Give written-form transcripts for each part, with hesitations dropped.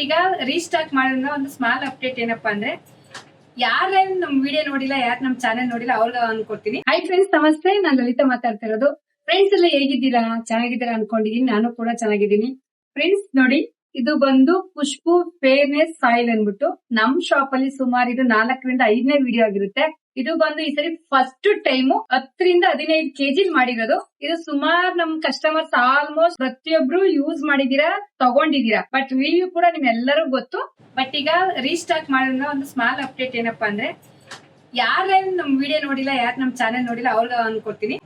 ಈಗ ರೀಸ್ಟಾರ್ಟ್ ಮಾಡೋಣ. ಒಂದು ಸ್ಮಾಲ್ ಅಪ್ಡೇಟ್ ಏನಪ್ಪಾ ಅಂದ್ರೆ, ಯಾರೇನು ನಮ್ ವಿಡಿಯೋ ನೋಡಿಲ್ಲ, ಯಾರು ನಮ್ ಚಾನೆಲ್ ನೋಡಿಲ್ಲ ಅವ್ರಿಗೆ ಅನ್ಕೊಡ್ತೀನಿ. ಹೈ ಫ್ರೆಂಡ್ಸ್, ನಮಸ್ತೆ. ನಾನು ಲಲಿತಾ ಮಾತಾಡ್ತಾ ಇರೋದು. ಫ್ರೆಂಡ್ಸ್ ಎಲ್ಲ ಹೇಗಿದ್ದೀರಾ? ಚೆನ್ನಾಗಿದ್ದೀರಾ ಅನ್ಕೊಂಡಿದೀನಿ. ನಾನು ಕೂಡ ಚೆನ್ನಾಗಿದ್ದೀನಿ. ಫ್ರೆಂಡ್ಸ್ ನೋಡಿ, ಇದು ಬಂದು ಖುಷ್ಬು ಫೇರ್ನೆಸ್ ಆಯಿಲ್ ಅನ್ಬಿಟ್ಟು ನಮ್ ಶಾಪ್ ಅಲ್ಲಿ ಸುಮಾರು ಇದು 4ರಿಂದ 5ನೇ ವಿಡಿಯೋ ಆಗಿರುತ್ತೆ. ಇದು ಬಂದು ಈ ಸರಿ ಫಸ್ಟ್ ಟೈಮ್ 10ರಿಂದ 15 ಕೆಜಿ ಮಾಡಿರೋದು. ಇದು ಸುಮಾರು ನಮ್ ಕಸ್ಟಮರ್ಸ್ ಆಲ್ಮೋಸ್ಟ್ ಪ್ರತಿಯೊಬ್ರು ಯೂಸ್ ಮಾಡಿದೀರಾ, ತಗೊಂಡಿದೀರಾ. ಬಟ್ ರಿವ್ಯೂ ಕೂಡ ನಿಮ್ಗೆಲ್ಲರಿಗೂ ಗೊತ್ತು. ಬಟ್ ಈಗ ರೀಸ್ಟಾರ್ಟ್ ಮಾಡೋಣ. ಒಂದು ಸ್ಮಾಲ್ ಅಪ್ಡೇಟ್ ಏನಪ್ಪಾ ಅಂದ್ರೆ, ಯಾರೇನು ನಮ್ ವಿಡಿಯೋ ನೋಡಿಲ್ಲ, ಯಾರು ನಮ್ ಚಾನೆಲ್ ನೋಡಿಲ್ಲ ಅವ್ರಿಗೆ ಅನ್ಕೊಡ್ತೀನಿ.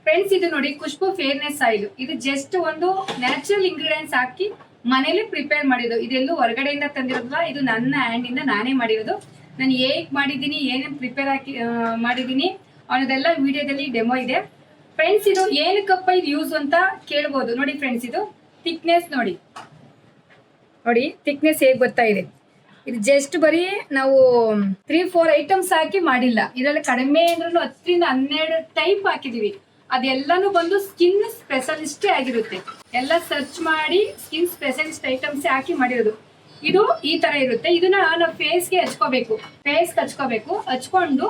ಫ್ರೆಂಡ್ಸ್ ಇದು ನೋಡಿ, ಖುಷ್ಬು ಫೇರ್ನೆಸ್ ಆಯಿಲ್. ಇದು ಜಸ್ಟ್ ಒಂದು ನ್ಯಾಚುರಲ್ ಇಂಗ್ರೀಡಿಯೆಂಟ್ಸ್ ಹಾಕಿ ಮನೇಲಿ ಪ್ರಿಪೇರ್ ಮಾಡಿರೋದು. ಇದೆಲ್ಲೂ ಹೊರಗಡೆಯಿಂದ ತಂದಿರೋದಿಲ್ಲ. ಇದು ನನ್ನ ಹ್ಯಾಂಡ್ ಇಂದ ನಾನೇ ಮಾಡಿರೋದು. ನಾನು ಹೇಗ್ ಮಾಡಿದೀನಿ, ಏನೇನ್ ಪ್ರಿಪೇರ್ ಹಾಕಿ ಮಾಡಿದೀನಿ ಅನ್ನೋದೆಲ್ಲ ವಿಡಿಯೋದಲ್ಲಿ ಡೆಮೋ ಇದೆ. ಫ್ರೆಂಡ್ಸ್ ಇದು ಏನಕ್ಕಪ್ಪ ಇದು ಯೂಸ್ ಅಂತ ಕೇಳ್ಬೋದು. ನೋಡಿ ಫ್ರೆಂಡ್ಸ್, ಇದು ಥಿಕ್ನೆಸ್ ನೋಡಿ ಥಿಕ್ನೆಸ್ ಹೇಗ್ ಬರ್ತಾ ಇದೆ. ಇದು ಜಸ್ಟ್ ಬರೀ ನಾವು 3-4 ಐಟಮ್ಸ್ ಹಾಕಿ ಮಾಡಿಲ್ಲ. ಇದರಲ್ಲಿ ಕಡಿಮೆ ಅಂದ್ರೂ 10ರಿಂದ 12 ಟೈಪ್ ಹಾಕಿದೀವಿ. ಅದೆಲ್ಲಾನು ಬಂದು ಸ್ಕಿನ್ ಸ್ಪೆಷಲಿಸ್ಟೇ ಆಗಿರುತ್ತೆ. ಎಲ್ಲ ಸರ್ಚ್ ಮಾಡಿ ಸ್ಕಿನ್ ಸ್ಪೆಷಲಿಸ್ಟ್ ಐಟಮ್ಸ್ ಹಾಕಿ ಮಾಡಿರೋದು. ಇದು ಈ ತರ ಇರುತ್ತೆ. ಇದನ್ನ ನಾವು ಫೇಸ್ಗೆ ಹಚ್ಕೋಬೇಕು. ಹಚ್ಕೊಂಡು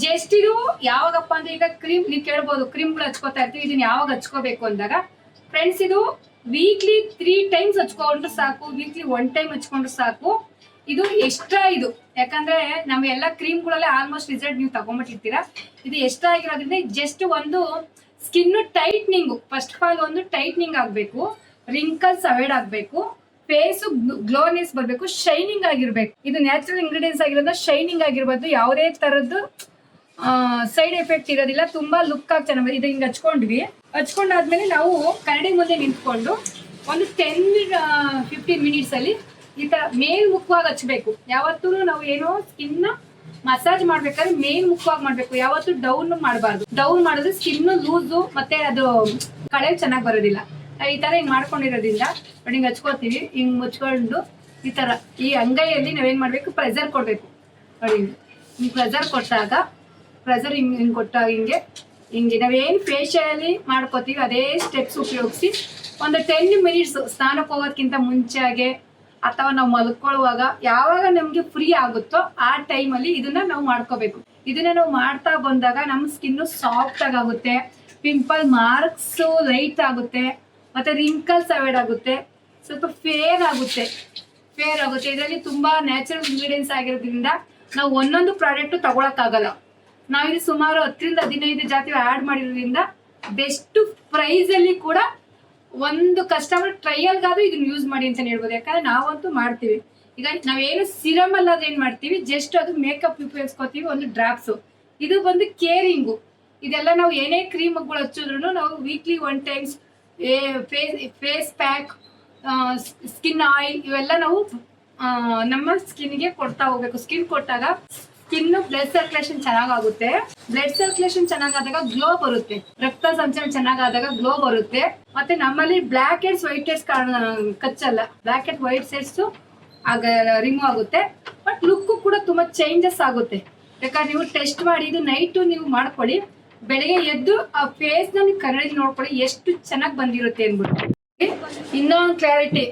ಜಸ್ಟ್ ಇದು ಯಾವಾಗಪ್ಪ ಅಂದ್ರೆ, ಈಗ ಕ್ರೀಮ್ ನೀವು ಕೇಳ್ಬೋದು, ಕ್ರೀಮ್ಗಳು ಹಚ್ಕೋತಾ ಇರ್ತೀವಿ, ಇದನ್ನ ಯಾವಾಗ ಹಚ್ಕೋಬೇಕು ಅಂದಾಗ ಫ್ರೆಂಡ್ಸ್, ಇದು ವೀಕ್ಲಿ 3 ಟೈಮ್ಸ್ ಹಚ್ಕೊಂಡ್ರು ಸಾಕು, ವೀಕ್ಲಿ 1 ಟೈಮ್ ಹಚ್ಕೊಂಡ್ರು ಸಾಕು. ಇದು ಎಕ್ಸ್ಟ್ರಾ ಇದು, ಯಾಕಂದ್ರೆ ನಮ್ಗೆಲ್ಲ ಕ್ರೀಮ್ಗಳಲ್ಲೇ ಆಲ್ಮೋಸ್ಟ್ ರಿಸಲ್ಟ್ ನೀವು ತಗೊಂಡ್ಬಿಟ್ಟಿರ್ತೀರಾ. ಇದು ಎಕ್ಸ್ಟ್ರಾ ಆಗಿರೋದ್ರಿಂದ ಜಸ್ಟ್ ಒಂದು skin tightening, first of all ಒಂದು ಟೈಟ್ನಿಂಗ್ ಆಗ್ಬೇಕು, ರಿಂಕಲ್ಸ್ ಅವಾಯ್ಡ್ ಆಗ್ಬೇಕು, ಫೇಸ್ ಗ್ಲೋನೆಸ್ ಬರ್ಬೇಕು, ಶೈನಿಂಗ್ ಆಗಿರ್ಬೇಕು. ಇದು ನ್ಯಾಚುರಲ್ ಇಂಗ್ರೀಡಿಯೆಂಟ್ಸ್ ಆಗಿರೋದ್ರಿಂದ ಶೈನಿಂಗ್ ಆಗಿರ್ಬೋದು, ಯಾವುದೇ ತರದ್ದು ಸೈಡ್ ಎಫೆಕ್ಟ್ ಇರೋದಿಲ್ಲ. ತುಂಬಾ ಲುಕ್ ಆಗಿ ಚೆನ್ನಾಗಿ ಇದು ಹಿಂಗೆ ಹಚ್ಕೊಂಡಾದ್ಮೇಲೆ ನಾವು ಕನ್ನಡಿ ಮುಂದೆ ನಿಂತ್ಕೊಂಡು ಒಂದು 10-15 ಮಿನಿಟ್ಸ್ ಅಲ್ಲಿ ಈ ತರ ಮೇಲ್ಮುಖವಾಗಿ ಹಚ್ಬೇಕು. ಯಾವತ್ತೂ ನಾವು ಏನೋ ಸ್ಕಿನ್ ಮಸಾಜ್ ಮಾಡ್ಬೇಕಾದ್ರೆ ಮೇಲ್ಮುಖವಾಗಿ ಮಾಡ್ಬೇಕು, ಯಾವತ್ತು ಡೌನ್ ಮಾಡಬಾರ್ದು. ಡೌನ್ ಮಾಡಿದ್ರೆ ಸ್ಕಿನ್ ಲೂಸು ಮತ್ತೆ ಅದು ಕಳೆ ಚೆನ್ನಾಗಿ ಬರೋದಿಲ್ಲ. ಈ ತರ ಹಿಂಗ್ ಮಾಡ್ಕೊಂಡಿರೋದ್ರಿಂದ ನೋಡಿ, ಹಿಂಗ್ ಹಚ್ಕೋತೀವಿ. ಹಿಂಗ್ ಮುಚ್ಕೊಂಡು ಈ ತರ ಈ ಅಂಗೈಯಲ್ಲಿ ನಾವೇನ್ ಮಾಡ್ಬೇಕು, ಪ್ರೆಸರ್ ಕೊಡ್ಬೇಕು. ನೋಡಿ ಹಿಂಗ್ ಪ್ರೆಸರ್ ಹಿಂಗ್ ಕೊಟ್ಟಾಗ ಹಿಂಗೆ ನಾವೇನ್ ಫೇಶಿಯಲಿ ಮಾಡ್ಕೋತೀವಿ ಅದೇ ಸ್ಟೆಪ್ಸ್ ಉಪಯೋಗಿಸಿ ಒಂದು 10 ಮಿನಿಟ್ಸ್ ಸ್ನಾನಕ್ಕೆ ಹೋಗೋದಕ್ಕಿಂತ ಮುಂಚೆಗೆ ಅಥವಾ ನಾವು ಮಲ್ಕೊಳ್ಳುವಾಗ ಯಾವಾಗ ನಮ್ಗೆ ಫ್ರೀ ಆಗುತ್ತೋ ಆ ಟೈಮಲ್ಲಿ ಇದನ್ನ ನಾವು ಮಾಡ್ಕೋಬೇಕು. ಇದನ್ನ ನಾವು ಮಾಡ್ತಾ ಬಂದಾಗ ನಮ್ಮ ಸ್ಕಿನ್ ಸಾಫ್ಟ್ ಆಗುತ್ತೆ, ಪಿಂಪಲ್ ಮಾರ್ಕ್ಸ್ ಲೈಟ್ ಆಗುತ್ತೆ, ಮತ್ತೆ ರಿಂಕಲ್ಸ್ ಅವಾಯ್ಡ್ ಆಗುತ್ತೆ, ಸ್ವಲ್ಪ ಫೇರ್ ಆಗುತ್ತೆ. ಇದರಲ್ಲಿ ತುಂಬಾ ನ್ಯಾಚುರಲ್ ಇಂಗ್ರೀಡಿಯೆಂಟ್ಸ್ ಆಗಿರೋದ್ರಿಂದ ನಾವು ಒಂದೊಂದು ಪ್ರಾಡಕ್ಟ್ ತಗೊಳಕ್ಕಾಗಲ್ಲ. ನಾವಿದು ಸುಮಾರು 10ರಿಂದ 15 ಜಾತಿ ಆಡ್ ಮಾಡಿರೋದ್ರಿಂದ ಬೆಸ್ಟ್ ಪ್ರೈಸ್ ಅಲ್ಲಿ ಕೂಡ ಒಂದು ಕಸ್ಟಮರ್ ಟ್ರಯಲ್ಗಾದ್ರೂ ಇದನ್ನ ಯೂಸ್ ಮಾಡಿ ಅಂತ ಹೇಳ್ಬೋದು. ಯಾಕಂದ್ರೆ ನಾವಂತೂ ಮಾಡ್ತೀವಿ. ಈಗ ನಾವೇನು ಸಿರಮ್ ಅಲ್ಲಾದ್ರೆ ಏನ್ ಮಾಡ್ತೀವಿ, ಜಸ್ಟ್ ಅದು ಮೇಕಪ್ ಉಪಯೋಗಿಸ್ಕೋತೀವಿ, ಒಂದು ಡ್ರಾಪ್ಸ್. ಇದು ಬಂದು ಕೇರಿಂಗು. ಇದೆಲ್ಲ ನಾವು ಏನೇ ಕ್ರೀಮ್ಗಳು ಹಚ್ಚಿದ್ರು ನಾವು weekly 1 times face pack, skin oil ಇವೆಲ್ಲ ನಾವು ನಮ್ಮ ಸ್ಕಿನ್ಗೆ ಕೊಡ್ತಾ ಹೋಗ್ಬೇಕು. ಸ್ಕಿನ್ ಕೊಟ್ಟಾಗ ಸ್ಕಿನ್ ಬ್ಲಡ್ ಸರ್ಕ್ಯುಲೇಷನ್ ಚೆನ್ನಾಗುತ್ತೆ. ಬ್ಲಡ್ ಸರ್ಕ್ಯುಲೇಷನ್ ಚೆನ್ನಾಗಾದಾಗ ಗ್ಲೋ ಬರುತ್ತೆ, ರಕ್ತ ಸಂಚಲನ ಚೆನ್ನಾಗಾದಾಗ ಗ್ಲೋ ಬರುತ್ತೆ. ಮತ್ತೆ ನಮ್ಮಲ್ಲಿ ಬ್ಲಾಕ್ ಹೆಡ್ಸ್ ವೈಟ್ ಹೆಡ್ಸ್ ಕಚ್ಚಲ್ಲ. ಬ್ಲಾಕ್ ಹೆಡ್ ವೈಟ್ ಹೆಡ್ಸ್ ಆಗ ರಿಮೂವ್ ಆಗುತ್ತೆ. ಬಟ್ ಲುಕ್ ಕೂಡ ತುಂಬಾ ಚೇಂಜಸ್ ಆಗುತ್ತೆ. ಬೇಕಾದ್ರೆ ನೀವು ಟೆಸ್ಟ್ ಮಾಡಿ, ಇದು ನೈಟ್ ನೀವು ಮಾಡ್ಕೊಳ್ಳಿ, ಬೆಳಗ್ಗೆ ಎದ್ದು ಆ ಫೇಸ್ ನ ನೀವು ಕನ್ನಡಿ ನೋಡ್ಕೊಳ್ಳಿ ಎಷ್ಟು ಚೆನ್ನಾಗಿ ಬಂದಿರುತ್ತೆ ಅನ್ಬಿಟ್ಟು. ಇನ್ನೊಂದು ಕ್ಲಾರಿಟಿ,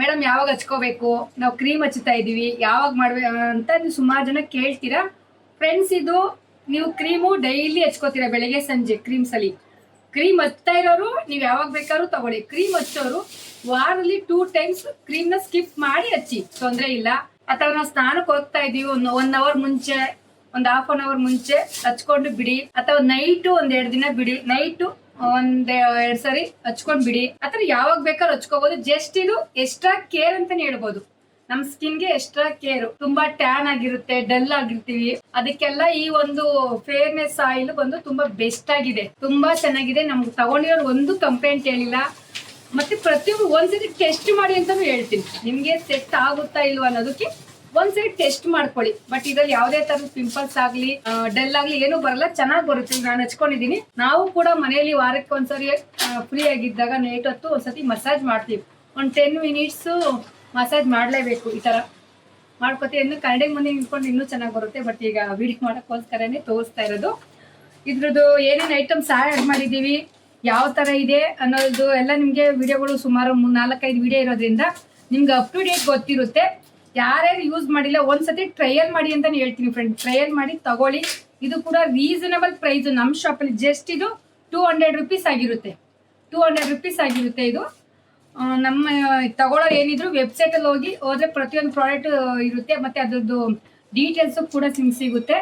ಮೇಡಮ್ ಯಾವಾಗ ಹಚ್ಕೋಬೇಕು, ನಾವು ಕ್ರೀಮ್ ಹಚ್ಚುತ್ತಾ ಇದೀವಿ, ಯಾವಾಗ ಮಾಡ್ಬೇಕು ಅಂತ ನೀವು ಸುಮಾರು ಜನ ಕೇಳ್ತೀರಾ. ಫ್ರೆಂಡ್ಸ್ ಇದು ನೀವು ಕ್ರೀಮು ಡೈಲಿ ಹಚ್ಕೋತೀರಾ, ಬೆಳಗ್ಗೆ ಸಂಜೆ ಕ್ರೀಮ್ಸ್ ಅಲ್ಲಿ. ಕ್ರೀಮ್ ಹಚ್ತಾ ಇರೋರು ನೀವು ಯಾವಾಗ ಬೇಕಾದ್ರೂ ತಗೊಳ್ಳಿ. ಕ್ರೀಮ್ ಹಚ್ಚೋರು ವಾರದಲ್ಲಿ 2 ಟೈಮ್ಸ್ ಕ್ರೀಮ್ ನ ಸ್ಕಿಪ್ ಮಾಡಿ ಹಚ್ಚಿ, ತೊಂದರೆ ಇಲ್ಲ. ಅಥವಾ ನಾವು ಸ್ನಾನಕ್ಕೆ ಹೋಗ್ತಾ ಇದೀವಿ, 1 ಅವರ್ ಮುಂಚೆ, ಒಂದು ½ an hour ಮುಂಚೆ ಹಚ್ಕೊಂಡು ಬಿಡಿ. ಅಥವಾ ನೈಟು 1-2 ದಿನ ಬಿಡಿ, ನೈಟು 1-2 ಸರಿ ಹಚ್ಕೊಂಡ್ ಬಿಡಿ. ಅಥವಾ ಯಾವಾಗ ಬೇಕಾದ್ರೂ ಹಚ್ಕೋಬಹುದು. ಜಸ್ಟ್ ಇದು ಎಕ್ಸ್ಟ್ರಾ ಕೇರ್ ಅಂತಾನೆ ಹೇಳ್ಬೋದು. ನಮ್ ಸ್ಕಿನ್ಗೆ ಎಕ್ಸ್ಟ್ರಾ ಕೇರ್. ತುಂಬಾ ಟ್ಯಾನ್ ಆಗಿರುತ್ತೆ, ಡಲ್ ಆಗಿರ್ತೀವಿ, ಅದಕ್ಕೆಲ್ಲ ಈ ಒಂದು ಫೇರ್ನೆಸ್ ಆಯಿಲ್ ಬಂದು ತುಂಬಾ ಬೆಸ್ಟ್ ಆಗಿದೆ, ತುಂಬಾ ಚೆನ್ನಾಗಿದೆ. ನಮ್ಗೆ ತಗೊಂಡಿರೋ ಒಂದು ಕಂಪ್ಲೇಂಟ್ ಹೇಳಿಲ್ಲ. ಮತ್ತೆ ಪ್ರತಿಯೊಂದು ಒಂದ್ಸರಿ ಟೆಸ್ಟ್ ಮಾಡಿ ಅಂತಾನು ಹೇಳ್ತೀನಿ. ನಿಮ್ಗೆ ಸೆಟ್ ಆಗುತ್ತಾ ಇಲ್ವಾ ಅನ್ನೋದಕ್ಕೆ ಒಂದ್ಸರಿ ಟೆಸ್ಟ್ ಮಾಡ್ಕೊಳ್ಳಿ. ಬಟ್ ಇದ್ರಲ್ಲಿ ಯಾವುದೇ ತರದ ಪಿಂಪಲ್ಸ್ ಆಗ್ಲಿ ಡಲ್ ಆಗ್ಲಿ ಏನು ಬರಲ್ಲ, ಚೆನ್ನಾಗಿ ಬರುತ್ತೆ. ನಾನು ಹಚ್ಕೊಂಡಿದೀನಿ. ನಾವು ಕೂಡ ಮನೆಯಲ್ಲಿ ವಾರಕ್ಕೆ ಒಂದ್ಸರಿ ಫ್ರೀ ಆಗಿದ್ದಾಗ ನೈಟ್ ಹೊತ್ತು ಒಂದ್ಸತಿ ಮಸಾಜ್ ಮಾಡ್ತೀವಿ. ಒಂದು 10 ಮಿನಿಟ್ಸ್ ಮಸಾಜ್ ಮಾಡ್ಲೇಬೇಕು. ಈ ತರ ಮಾಡ್ಕೋತೀವಿ. ಇನ್ನು ಕನ್ನಡಿ ಮುಂದೆ ನಿಂತ್ಕೊಂಡು ಇನ್ನೂ ಚೆನ್ನಾಗಿ ಬರುತ್ತೆ. ಬಟ್ ಈಗ ವಿಡಿಯೋ ಮಾಡೋಕ್ಕೋಸ್ಕರನೇ ತೋರಿಸ್ತಾ ಇರೋದು. ಇದ್ರದ್ದು ಏನೇನು ಐಟಮ್ಸ್ ಆಡ್ ಮಾಡಿದೀವಿ, ಯಾವ ತರ ಇದೆ ಅನ್ನೋದು ಎಲ್ಲ ನಿಮ್ಗೆ ವಿಡಿಯೋಗಳು ಸುಮಾರು 4-5 ವಿಡಿಯೋ ಇರೋದ್ರಿಂದ ನಿಮ್ಗೆ ಅಪ್ ಟು ಡೇಟ್ ಗೊತ್ತಿರುತ್ತೆ. ಯಾರ್ಯಾರು ಯೂಸ್ ಮಾಡಿಲ್ಲ ಒಂದ್ಸತಿ ಟ್ರಯಲ್ ಮಾಡಿ ಅಂತಾನೆ ಹೇಳ್ತೀನಿ ಫ್ರೆಂಡ್. ಟ್ರಯಲ್ ಮಾಡಿ ತಗೊಳ್ಳಿ. ಇದು ಕೂಡ ರೀಸನಬಲ್ ಪ್ರೈಸ್. ನಮ್ಮ ಶಾಪಲ್ಲಿ ಜಸ್ಟ್ ಇದು 200 ರುಪೀಸ್ ಆಗಿರುತ್ತೆ. 200 ರುಪೀಸ್ ಆಗಿರುತ್ತೆ ಇದು. ನಮ್ಮ ತಗೊಳ್ಳೋರು ಏನಿದ್ರು ವೆಬ್ಸೈಟಲ್ಲಿ ಹೋದ್ರೆ ಪ್ರತಿಯೊಂದು ಪ್ರಾಡಕ್ಟ್ ಇರುತ್ತೆ, ಮತ್ತೆ ಅದ್ರದ್ದು ಡೀಟೇಲ್ಸು ಕೂಡ ಸಿಗುತ್ತೆ.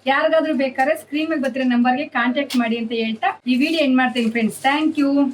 ಯಾರಿಗಾದ್ರೂ ಬೇಕಾದ್ರೆ ಸ್ಕ್ರೀನ್ ಮೇಲೆ ಬರ್ತಿರೋ ನಂಬರ್ಗೆ ಕಾಂಟ್ಯಾಕ್ಟ್ ಮಾಡಿ ಅಂತ ಹೇಳ್ತಾ ಈ ವಿಡಿಯೋ ಎಂಡ್ ಮಾಡ್ತೀನಿ ಫ್ರೆಂಡ್ಸ್. Thank you.